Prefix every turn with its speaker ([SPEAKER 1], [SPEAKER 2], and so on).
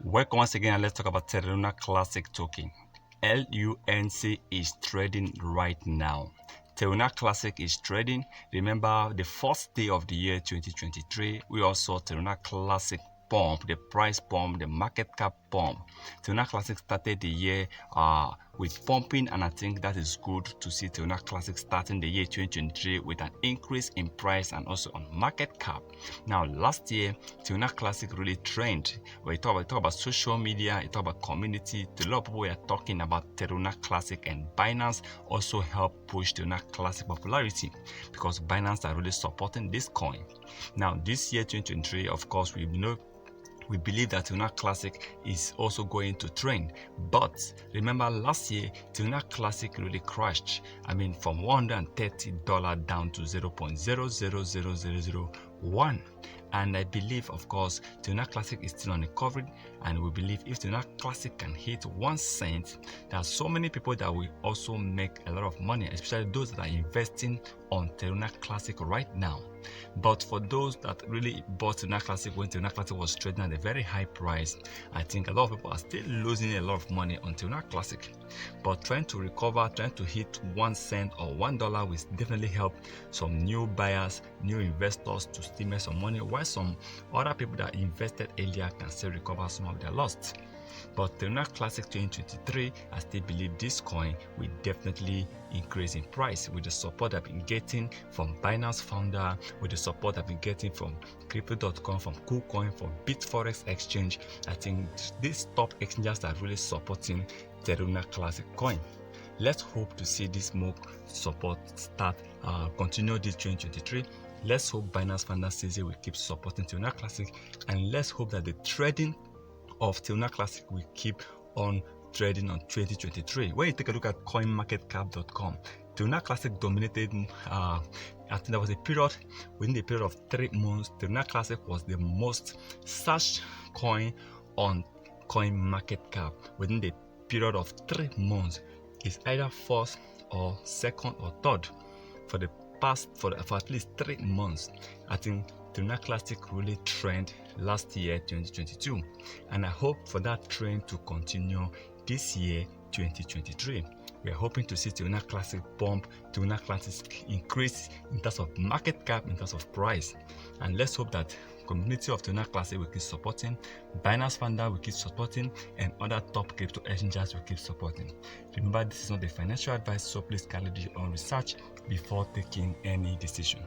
[SPEAKER 1] Welcome once again, and let's talk about Terra Classic token. LUNC is trading right now. Terra Classic is trading. Remember, the first day of the year 2023, we also saw Terra Classic pump, the price pump, the market cap pump. Terra Classic started the year with pumping, and I think that is good to see Terra Classic starting the year 2023 with an increase in price and also on market cap. Now, last year, Terra Classic really trend. When you talk about social media, you talk about community, a lot of people were talking about Terra Classic, and Binance also helped push Terra Classic popularity because Binance are really supporting this coin. Now, this year 2023, of course, we believe that Terra Classic is also going to trend. But remember, last year, Terra Classic really crashed. I mean, from $130 down to 0.000001. And I believe, of course, Terra Classic is still on recovery, and we believe if Terra Classic can hit 1 cent, there are so many people that will also make a lot of money, especially those that are investing on Terra Classic right now. But for those that really bought Terra Classic when Terra Classic was trading at a very high price, I think a lot of people are still losing a lot of money on Terra Classic. But trying to recover, trying to hit 1 cent or $1 will definitely help some new buyers, new investors to still make some money, while some other people that invested earlier can still recover some of their loss. But Terra Classic 2023, I still believe this coin will definitely increase in price with the support I've been getting from Binance founder, with the support I've been getting from Crypto.com, from Kucoin, from Bitforex exchange. I think these top exchanges are really supporting Terra Classic coin. Let's hope to see this more support continue this 2023. Let's hope Binance founder CZ will keep supporting Terra Classic, and let's hope that the trading of Terra Classic will keep on trading on 2023. When you take a look at coinmarketcap.com, Terra Classic dominated. I think there was a period, within the period of 3 months, Terra Classic was the most searched coin on CoinMarketCap. Within the period of 3 months, it's either first or second or third for at least 3 months. I think Terra Classic really trend last year 2022, and I hope for that trend to continue this year 2023. We are hoping to see Terra Classic pump, Terra Classic increase in terms of market cap, in terms of price, and let's hope that community of Terra Classic will keep supporting, Binance founder will keep supporting, and other top crypto exchanges will keep supporting. Remember, this is not a financial advice, so please kindly do your own research before taking any decision.